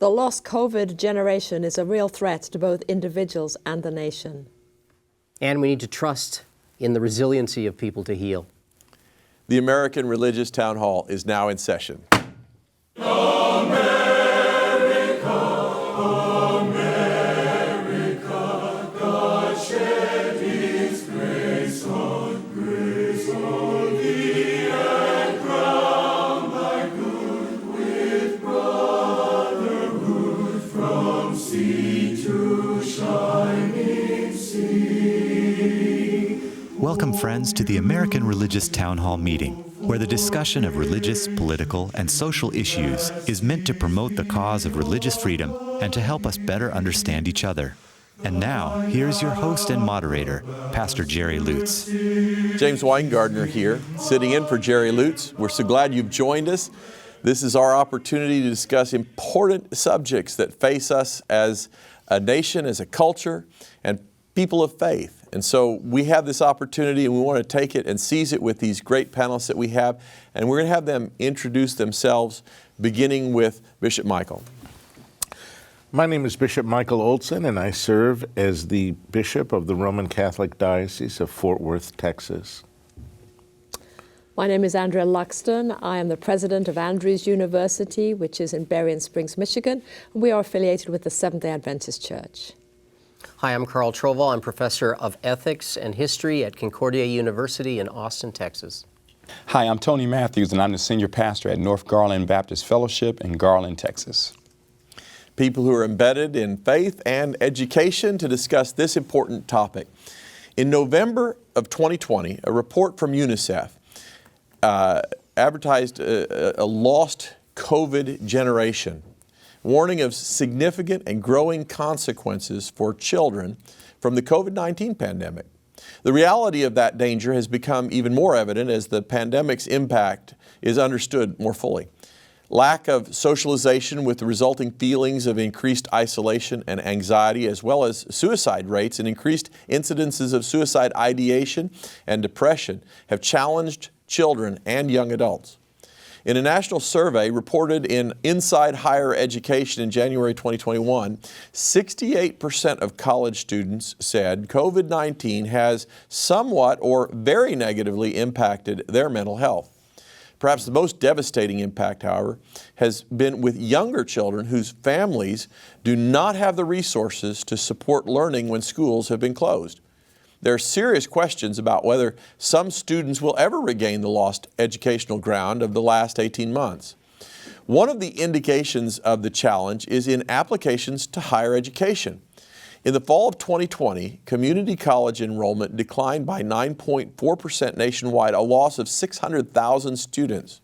The lost COVID generation is a real threat to both individuals and the nation. And we need to trust in the resiliency of people to heal. The American Religious Town Hall is now in session. Welcome, friends, to the American Religious Town Hall meeting, where the discussion of religious, political, and social issues is meant to promote the cause of religious freedom and to help us better understand each other. And now, here's your host and moderator, Pastor Jerry Lutz. James Weingartner here, sitting in for Jerry Lutz. We're so glad you've joined us. This is our opportunity to discuss important subjects that face us as a nation, as a culture, and people of faith. And so we have this opportunity and we want to take it and seize it with these great panelists that we have. And we're going to have them introduce themselves, beginning with Bishop Michael. My name is Bishop Michael Olson, and I serve as the Bishop of the Roman Catholic Diocese of Fort Worth, Texas. My name is Andrea Luxton. I am the president of Andrews University, which is in Berrien Springs, Michigan. We are affiliated with the Seventh-day Adventist Church. Hi, I'm Carl Trovall. I'm professor of ethics and history at Concordia University in Austin, Texas. Hi, I'm Tony Matthews, and I'm the senior pastor at North Garland Baptist Fellowship in Garland, Texas. People who are embedded in faith and education to discuss this important topic. In November of 2020, a report from UNICEF advertised a lost COVID generation, warning of significant and growing consequences for children from the COVID-19 pandemic. The reality of that danger has become even more evident as the pandemic's impact is understood more fully. Lack of socialization with the resulting feelings of increased isolation and anxiety, as well as suicide rates and increased incidences of suicide ideation and depression, have challenged children and young adults. In a national survey reported in Inside Higher Education in January 2021, 68% of college students said COVID-19 has somewhat or very negatively impacted their mental health. Perhaps the most devastating impact, however, has been with younger children whose families do not have the resources to support learning when schools have been closed. There are serious questions about whether some students will ever regain the lost educational ground of the last 18 months. One of the indications of the challenge is in applications to higher education. In the fall of 2020, community college enrollment declined by 9.4% nationwide, a loss of 600,000 students.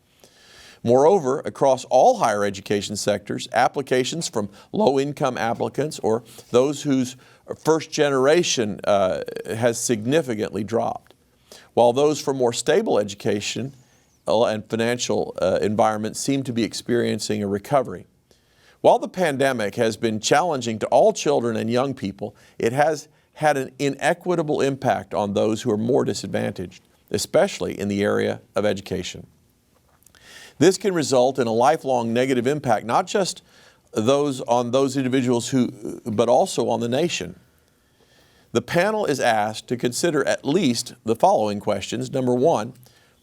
Moreover, across all higher education sectors, applications from low-income applicants or those whose first generation has significantly dropped, while those from more stable education and financial environments seem to be experiencing a recovery. While the pandemic has been challenging to all children and young people, it has had an inequitable impact on those who are more disadvantaged, especially in the area of education. This can result in a lifelong negative impact, not just on those individuals but also on the nation. The panel is asked to consider at least the following questions. Number one,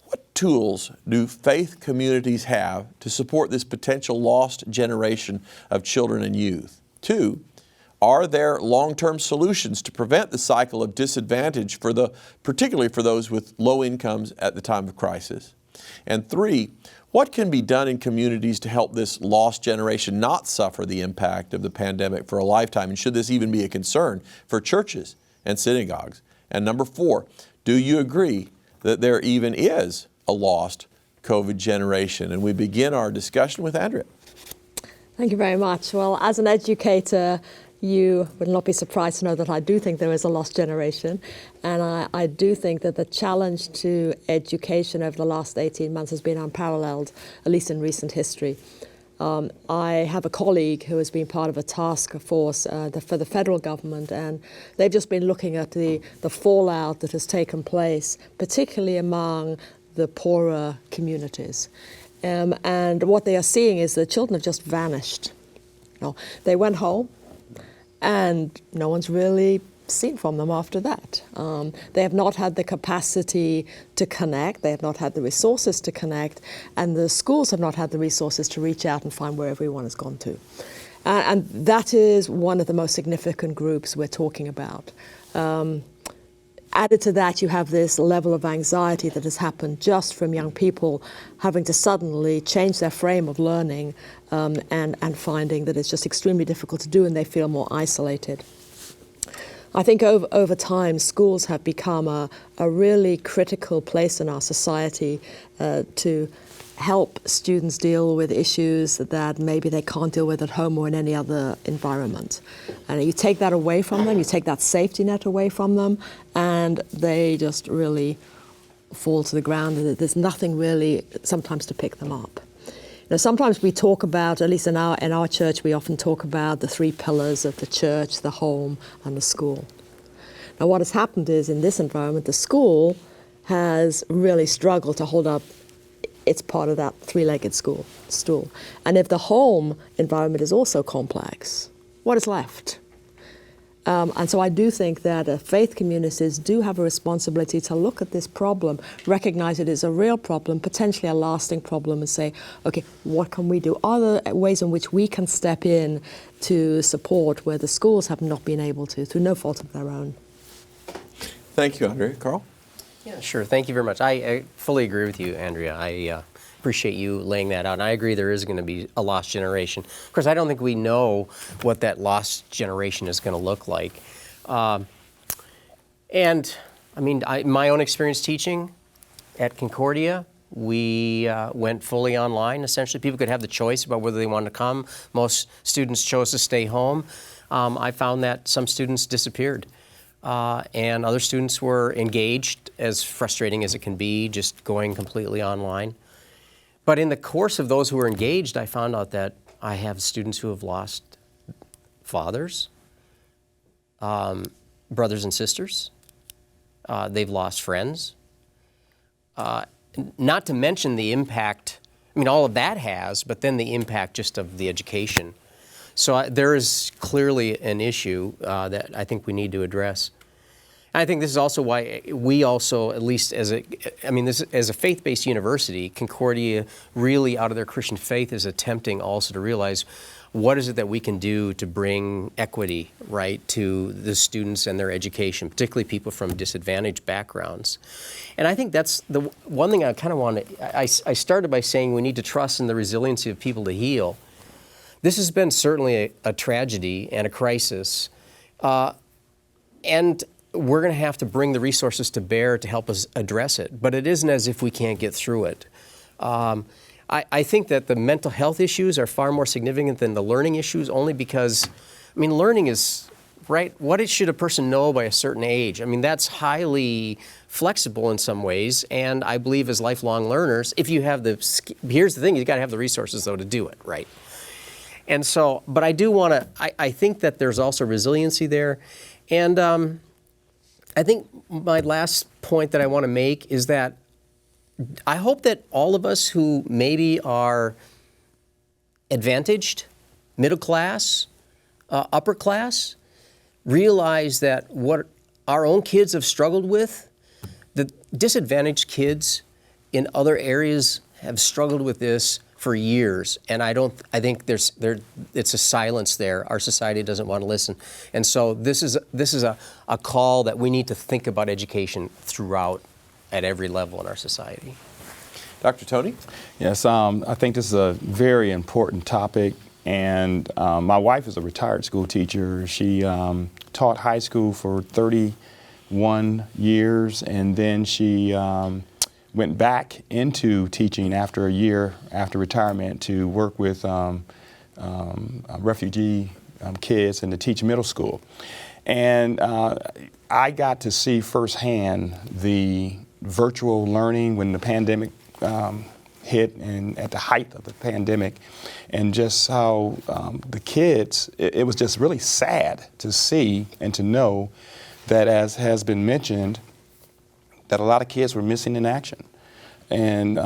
what tools do faith communities have to support this potential lost generation of children and youth? Two, are there long-term solutions to prevent the cycle of disadvantage particularly for those with low incomes at the time of crisis? And three, what can be done in communities to help this lost generation not suffer the impact of the pandemic for a lifetime? And should this even be a concern for churches and synagogues? And number four, do you agree that there even is a lost COVID generation? And we begin our discussion with Andrea. Thank you very much. Well, as an educator, you would not be surprised to know that I do think there is a lost generation. And I do think that the challenge to education over the last 18 months has been unparalleled, at least in recent history. I have a colleague who has been part of a task force for the federal government, and they've just been looking at the fallout that has taken place, particularly among the poorer communities. And what they are seeing is that children have just vanished. No, they went home, and no one's really seen from them after that. They have not had the capacity to connect, they have not had the resources to connect, and the schools have not had the resources to reach out and find where everyone has gone to. And that is one of the most significant groups we're talking about. Added to that, you have this level of anxiety that has happened just from young people having to suddenly change their frame of learning and finding that it's just extremely difficult to do, and they feel more isolated. I think over time, schools have become a really critical place in our society to help students deal with issues that maybe they can't deal with at home or in any other environment. And you take that away from them, you take that safety net away from them, and they just really fall to the ground. There's nothing really sometimes to pick them up. Sometimes we talk about, at least in our church, we often talk about the three pillars of the church, the home, and the school. Now, what has happened is, in this environment, the school has really struggled to hold up its part of that three-legged stool. And if the home environment is also complex, what is left? And so I do think that faith communities do have a responsibility to look at this problem, recognize it is a real problem, potentially a lasting problem, and say, okay, what can we do? Are there ways in which we can step in to support where the schools have not been able to, through no fault of their own? Thank you, Andrea. Carl? Yeah, sure. Thank you very much. I fully agree with you, Andrea. I appreciate you laying that out. And I agree there is going to be a lost generation. Of course, I don't think we know what that lost generation is going to look like. And I mean, my own experience teaching at Concordia, we went fully online. Essentially, people could have the choice about whether they wanted to come. Most students chose to stay home. I found that some students disappeared. And other students were engaged, as frustrating as it can be, just going completely online. But in the course of those who were engaged, I found out that I have students who have lost fathers, brothers and sisters. They've lost friends. Not to mention the impact, I mean, all of that has, but then the impact just of the education. So there is clearly an issue that I think we need to address. And I think this is also why we also, at least as a faith-based university, Concordia really out of their Christian faith is attempting also to realize what is it that we can do to bring equity, right, to the students and their education, particularly people from disadvantaged backgrounds. And I think that's the one thing I kind of want to, I started by saying we need to trust in the resiliency of people to heal. This has been certainly a tragedy and a crisis, and we're going to have to bring the resources to bear to help us address it. But it isn't as if we can't get through it. I think that the mental health issues are far more significant than the learning issues, only because, I mean, learning is, right, what should a person know by a certain age? I mean, that's highly flexible in some ways, and I believe as lifelong learners, if you have here's the thing, you've got to have the resources, though, to do it, right? And so, but I do want to, I think that there's also resiliency there. And I think my last point that I want to make is that I hope that all of us who maybe are advantaged, middle class, upper class, realize that what our own kids have struggled with, the disadvantaged kids in other areas have struggled with this for years, and I think it's a silence there. Our society doesn't want to listen, and so this is a call that we need to think about education throughout at every level in our society. Dr. Tony? Yes, I think this is a very important topic, and my wife is a retired school teacher. She taught high school for 31 years, and then she went back into teaching after a year after retirement to work with refugee kids and to teach middle school. And I got to see firsthand the virtual learning when the pandemic hit, and at the height of the pandemic, and just how the kids, it was just really sad to see and to know that, as has been mentioned, that a lot of kids were missing in action. And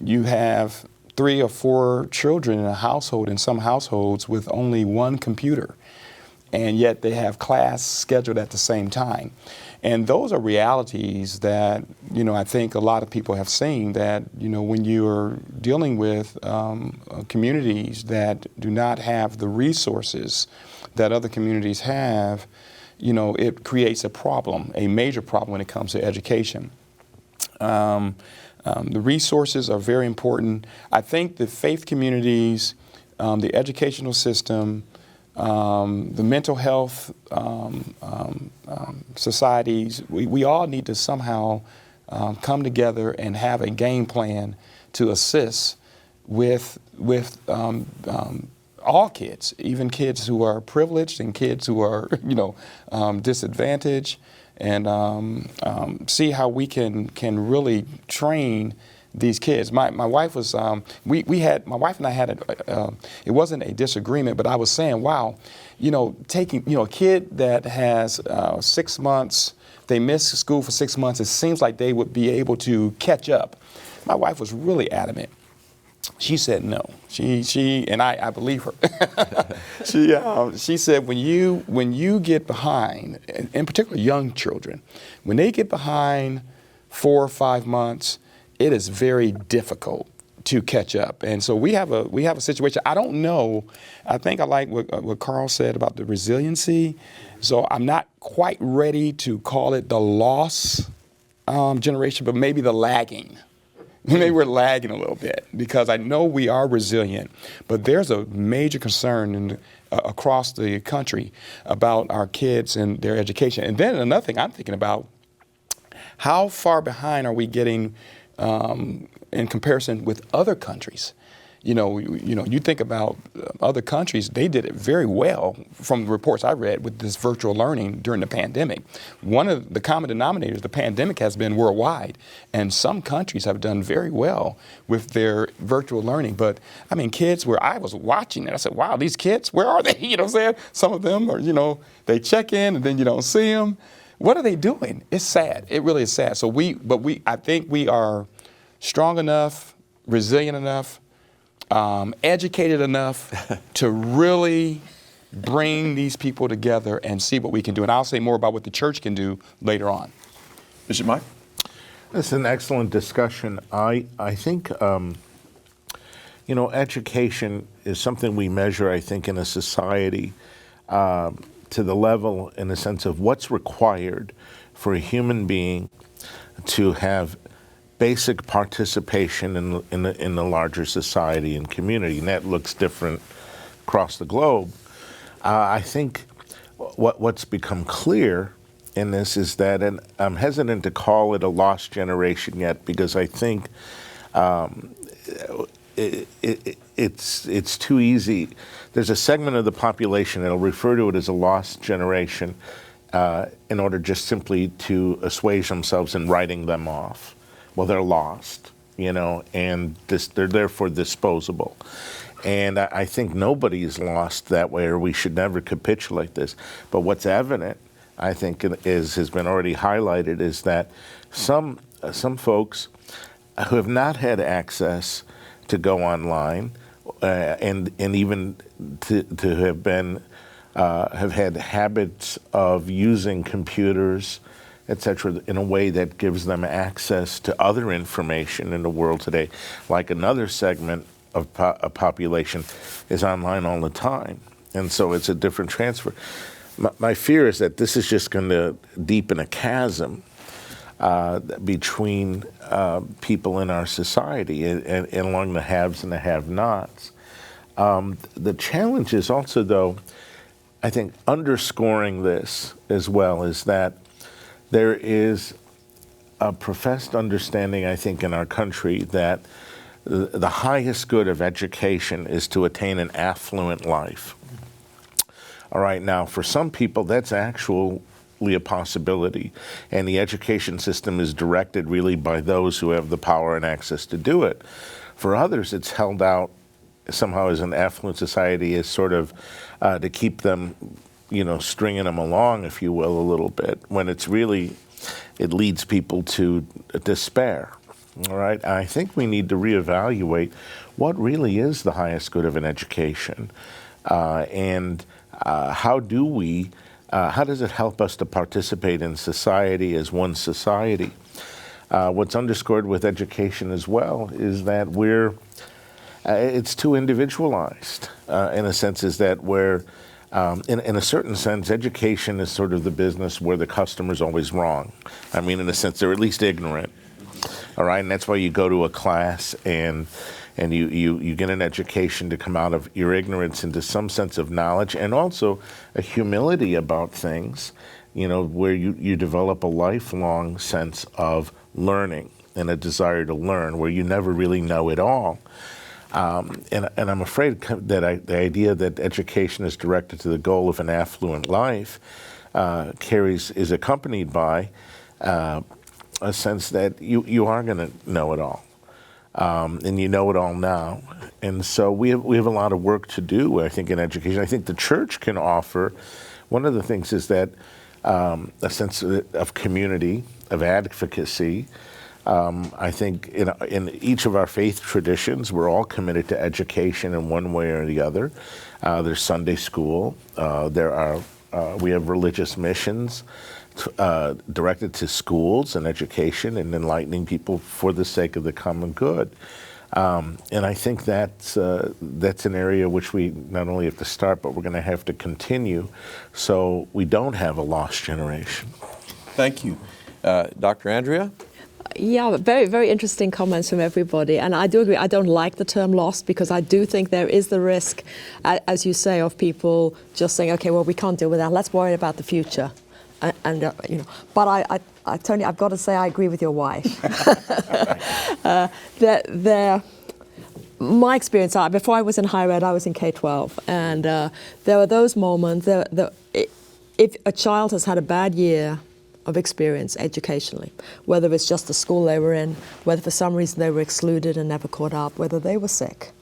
you have 3 or 4 children in a household, in some households, with only one computer. And yet they have class scheduled at the same time. And those are realities that, I think a lot of people have seen, that, when you're dealing with communities that do not have the resources that other communities have, it creates a problem, a major problem when it comes to education. The resources are very important. I think the faith communities, the educational system, the mental health societies, we all need to somehow come together and have a game plan to assist with all kids, even kids who are privileged and kids who are, disadvantaged, and see how we can really train these kids. My wife was, my wife and I had it wasn't a disagreement, but I was saying, wow, taking, a kid that has 6 months, they miss school for 6 months, it seems like they would be able to catch up. My wife was really adamant. She said no. She and I believe her. She said when you get behind, in particular young children, when they get behind 4 or 5 months, it is very difficult to catch up. And so we have a situation. I don't know. I think I like what Carl said about the resiliency. So I'm not quite ready to call it the lost generation, but maybe the lagging. Maybe we're lagging a little bit, because I know we are resilient, but there's a major concern across the country about our kids and their education. And then another thing I'm thinking about, how far behind are we getting in comparison with other countries? You think about other countries, they did it very well from the reports I read with this virtual learning during the pandemic. One of the common denominators, the pandemic has been worldwide, and some countries have done very well with their virtual learning. But I mean, kids where I was watching it, I said, wow, these kids, where are they? You know what I'm saying? Some of them are, they check in and then you don't see them. What are they doing? It's sad. It really is sad. So I think we are strong enough, resilient enough, educated enough to really bring these people together and see what we can do. And I'll say more about what the church can do later on. Bishop Mike? It's an excellent discussion. I think, education is something we measure, I think, in a society to the level, in the sense of what's required for a human being to have basic participation in the larger society and community, and that looks different across the globe. I think what's become clear in this is that, and I'm hesitant to call it a lost generation yet, because I think it's too easy. There's a segment of the population that'll refer to it as a lost generation in order just simply to assuage themselves in writing them off. Well, they're lost, and they're therefore disposable. And I think nobody is lost that way, or we should never capitulate this. But what's evident, I think, has been already highlighted, is that some folks who have not had access to go online and even to have had habits of using computers, etc., in a way that gives them access to other information in the world today, like another segment of a population is online all the time. And so it's a different transfer. My fear is that this is just going to deepen a chasm between people in our society and along the haves and the have-nots. The challenge is also, though, I think underscoring this as well, is that there is a professed understanding, I think, in our country that the highest good of education is to attain an affluent life. All right, now, for some people, that's actually a possibility, and the education system is directed really by those who have the power and access to do it. For others, it's held out somehow as an affluent society, as sort of to keep them, stringing them along, if you will, a little bit, when it's really, it leads people to despair. All right, I think we need to reevaluate what really is the highest good of an education, and how does it help us to participate in society as one society? What's underscored with education as well is that it's too individualized. In a sense, is that in a certain sense, education is sort of the business where the customer's always wrong. I mean, in a sense, they're at least ignorant. All right, and that's why you go to a class and you get an education to come out of your ignorance into some sense of knowledge, and also a humility about things, where you develop a lifelong sense of learning and a desire to learn, where you never really know it all. And I'm afraid that the idea that education is directed to the goal of an affluent life is accompanied by a sense that you are going to know it all, and you know it all now. And so we have a lot of work to do, I think, in education. I think the church can offer. One of the things is that a sense of community, of advocacy. I think in each of our faith traditions, we're all committed to education in one way or the other. There's Sunday school. We have religious missions directed to schools and education and enlightening people for the sake of the common good. And I think that's an area which we not only have to start, but we're going to have to continue, so we don't have a lost generation. Thank you. Dr. Andrea? Yeah, very, very interesting comments from everybody. And I do agree, I don't like the term lost, because I do think there is the risk, as you say, of people just saying, okay, well, we can't deal with that. Let's worry about the future. But I Tony, I've got to say I agree with your wife. My experience, before I was in higher ed, I was in K-12. And there were those moments, if a child has had a bad year of experience educationally, whether it's just the school they were in, whether for some reason they were excluded and never caught up, whether they were sick,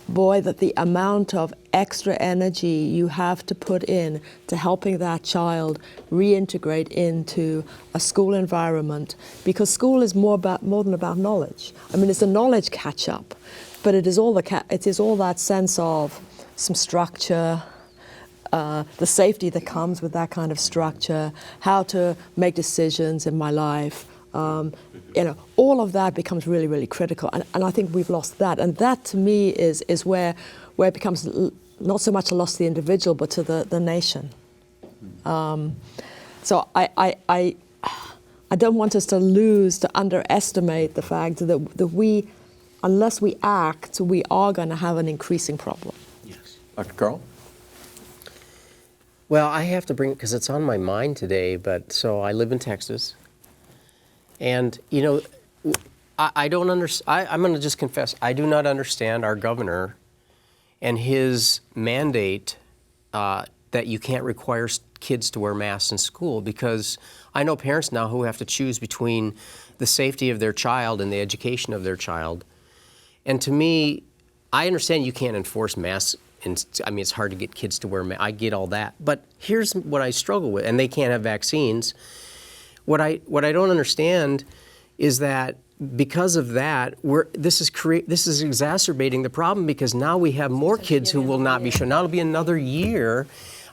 boy, that the amount of extra energy you have to put in to helping that child reintegrate into a school environment, because school is more than about knowledge. I mean, it's a knowledge catch-up, but it is all that sense of some structure, the safety that comes with that kind of structure, how to make decisions in my life. All of that becomes really, really critical. And I think we've lost that. And that, to me, is where it becomes not so much a loss to the individual, but to the nation. So I don't want us to underestimate the fact that we, unless we act, we are going to have an increasing problem. Yes. Dr. Carl? Well, I have to bring it because it's on my mind today, so I live in Texas. And, I don't understand. I'm going to just confess, I do not understand our governor and his mandate that you can't require kids to wear masks in school, because I know parents now who have to choose between the safety of their child and the education of their child. And to me, I understand you can't enforce masks. It's hard to get kids to wear masks. I get all that. But here's what I struggle with, and they can't have vaccines. What I don't understand is that because of that, this is exacerbating the problem, because now we have more kids who will not be shown. Now it'll be another year.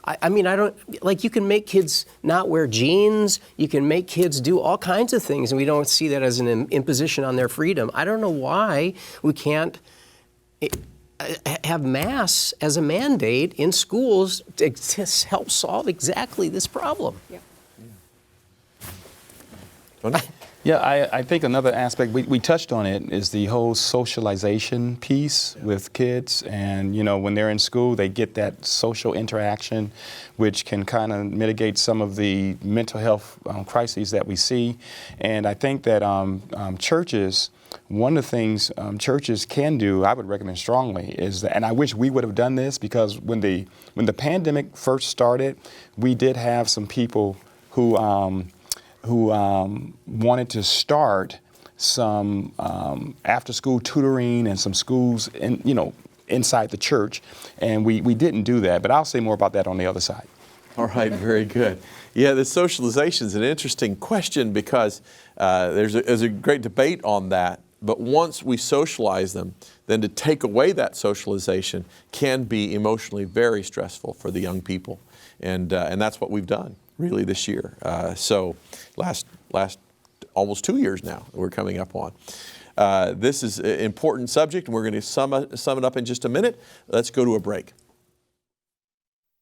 You can make kids not wear jeans, you can make kids do all kinds of things, and we don't see that as an imposition on their freedom. I don't know why we can't have masks as a mandate in schools to help solve exactly this problem. Yeah. Yeah, I think another aspect, we touched on it, is the whole socialization piece with kids. And, when they're in school, they get that social interaction, which can kind of mitigate some of the mental health crises that we see. And I think that churches, one of the things churches can do, I would recommend strongly, is that, and I wish we would have done this, because when the pandemic first started, we did have some people who wanted to start some after-school tutoring and some schools inside the church, and we didn't do that. But I'll say more about that on the other side. All right, very good. Yeah, the socialization is an interesting question because there's a great debate on that. But once we socialize them, then to take away that socialization can be emotionally very stressful for the young people. And that's what we've done really this year. So last almost 2 years now we're coming up on. This is an important subject, and we're going to sum it up in just a minute. Let's go to a break.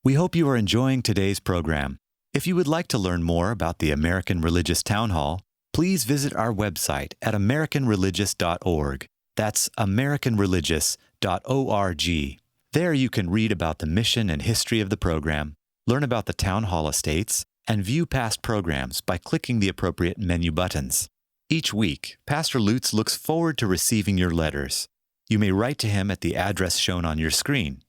We hope you are enjoying today's program. If you would like to learn more about the American Religious Town Hall, please visit our website at americanreligious.org. That's americanreligious.org. There you can read about the mission and history of the program, learn about the Town Hall estates, and view past programs by clicking the appropriate menu buttons. Each week, Pastor Lutz looks forward to receiving your letters. You may write to him at the address shown on your screen.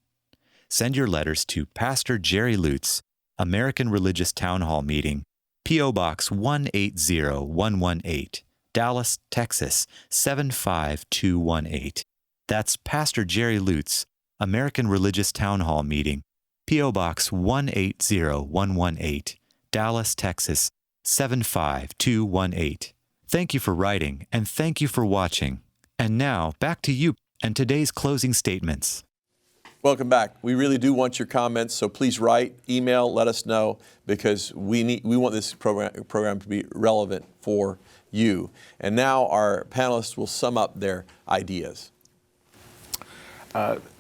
Send your letters to Pastor Jerry Lutz, American Religious Town Hall Meeting, P.O. Box 180118, Dallas, Texas 75218. That's Pastor Jerry Lutz, American Religious Town Hall Meeting, P.O. Box 180118, Dallas, Texas 75218. Thank you for writing, and thank you for watching. And now, back to you and today's closing statements. Welcome back. We really do want your comments, so please write, email, let us know, because we want this program to be relevant for you. And now our panelists will sum up their ideas.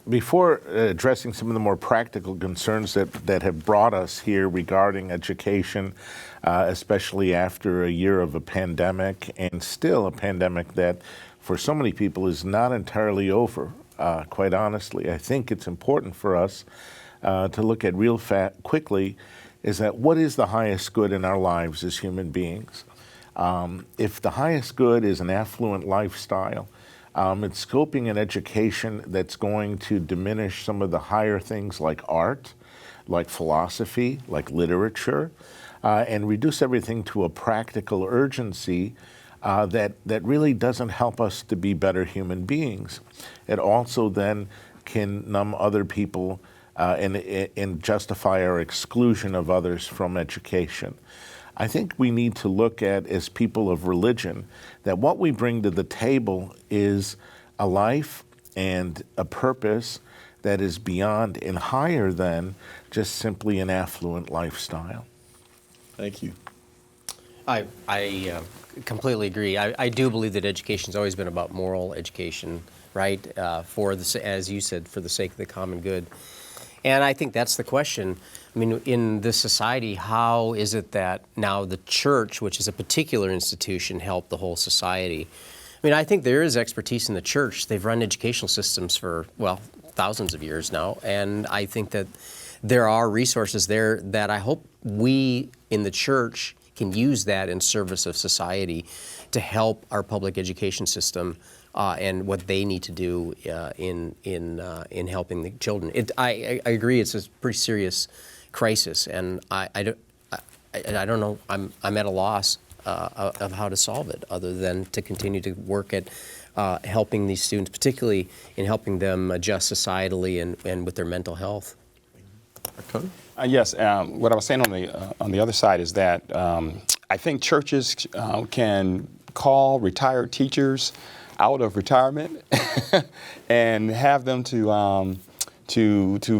Before addressing some of the more practical concerns that have brought us here regarding education, especially after a year of a pandemic, and still a pandemic that for so many people is not entirely over, quite honestly, I think it's important for us to look at quickly is that what is the highest good in our lives as human beings? If the highest good is an affluent lifestyle, it's scoping an education that's going to diminish some of the higher things like art, like philosophy, like literature, and reduce everything to a practical urgency that really doesn't help us to be better human beings. It also then can numb other people and justify our exclusion of others from education. I think we need to look at, as people of religion, that what we bring to the table is a life and a purpose that is beyond and higher than just simply an affluent lifestyle. Thank you. I completely agree. I do believe that education's always been about moral education, right? As you said, for the sake of the common good. And I think that's the question. I mean, in this society, how is it that now the church, which is a particular institution, help the whole society? I mean, I think there is expertise in the church. They've run educational systems for, well, thousands of years now. And I think that there are resources there that I hope we in the church can use that in service of society to help our public education system and what they need to do in helping the children. I agree. It's a pretty serious crisis, and I don't know. I'm at a loss of how to solve it, other than to continue to work at helping these students, particularly in helping them adjust societally and with their mental health. Yes, what I was saying on the other side is that I think churches can call retired teachers out of retirement and have them to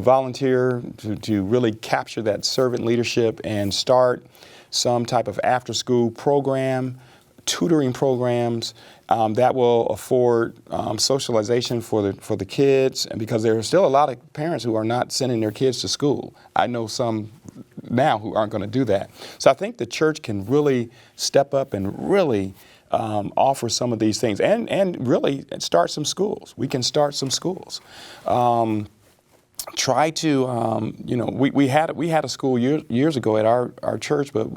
volunteer to really capture that servant leadership and start some type of after-school program, tutoring programs that will afford socialization for the kids, and because there are still a lot of parents who are not sending their kids to school. I know some now who aren't going to do that. So I think the church can really step up and really offer some of these things, and really start some schools. We can start some schools. Try to, we had a school years ago at our church, but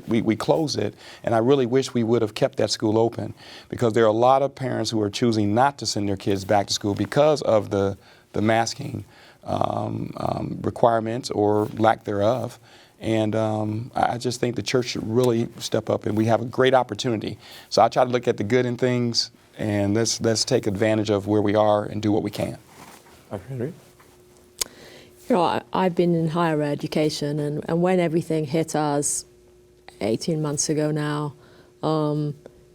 we closed it, and I really wish we would have kept that school open, because there are a lot of parents who are choosing not to send their kids back to school because of the masking requirements or lack thereof. And I just think the church should really step up, and we have a great opportunity. So I try to look at the good in things, and let's take advantage of where we are and do what we can. Okay. You know, I've been in higher education, and when everything hit us 18 months ago now,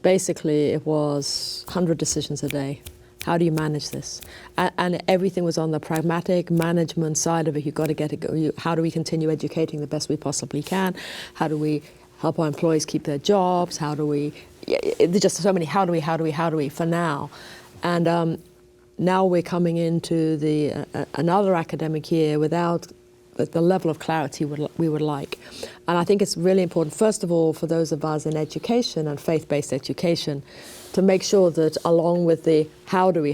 basically it was 100 decisions a day. How do you manage this? And everything was on the pragmatic management side of it. You've got to get it. How do we continue educating the best we possibly can? How do we help our employees keep their jobs? How do we? There's just so many. How do we? For now, and now we're coming into another academic year without the level of clarity we would like. And I think it's really important, first of all, for those of us in education and faith-based education, to make sure that along with the how do we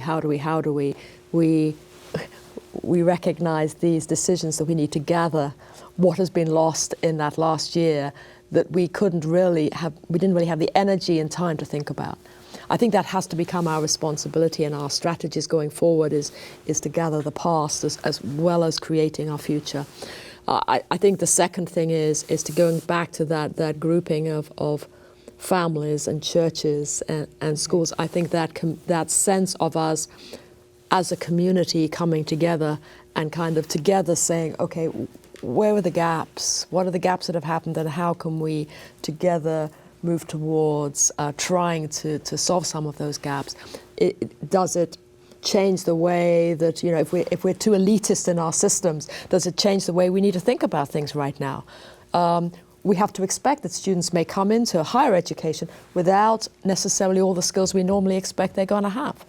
recognize these decisions that we need to gather what has been lost in that last year that we didn't really have the energy and time to think about. I think that has to become our responsibility, and our strategies going forward is to gather the past as well as creating our future. I think the second thing is to going back to that grouping of families and churches and schools. I think that sense of us as a community coming together and kind of together saying, okay, where were the gaps? What are the gaps that have happened, and how can we together move towards trying to solve some of those gaps? Does it change the way that, you know, if we're too elitist in our systems, does it change the way we need to think about things right now? We have to expect that students may come into higher education without necessarily all the skills we normally expect they're going to have.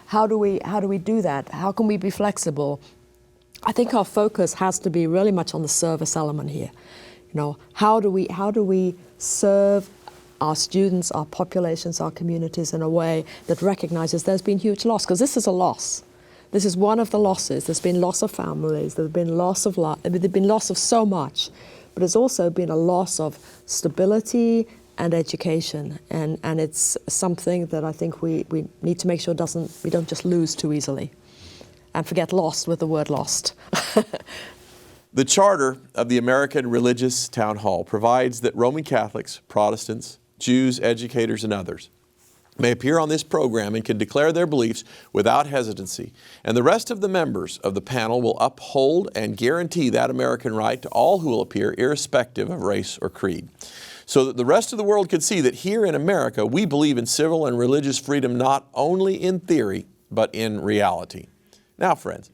How do we do that? How can we be flexible? I think our focus has to be really much on the service element here. You know, how do we serve our students, our populations, our communities in a way that recognizes there's been huge loss? Because this is a loss. This is one of the losses. There's been loss of families. There's been loss of life. There's been loss of so much, but there's also been a loss of stability and education, and it's something that I think we need to make sure we don't just lose too easily, and forget lost with the word lost. The charter of the American Religious Town Hall provides that Roman Catholics, Protestants, Jews, educators, and others may appear on this program and can declare their beliefs without hesitancy. And the rest of the members of the panel will uphold and guarantee that American right to all who will appear, irrespective of race or creed, so that the rest of the world can see that here in America we believe in civil and religious freedom not only in theory, but in reality. Now, friends,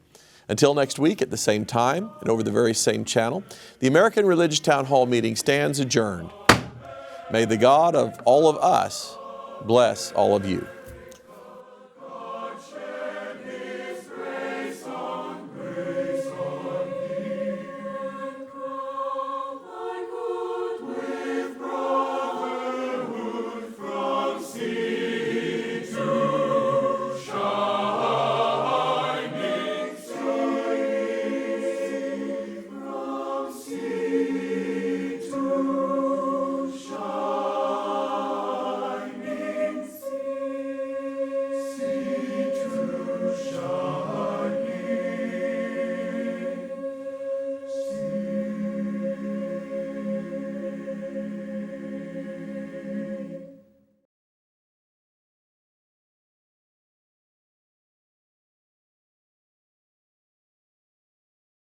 until next week at the same time and over the very same channel, the American Religious Town Hall meeting stands adjourned. May the God of all of us bless all of you.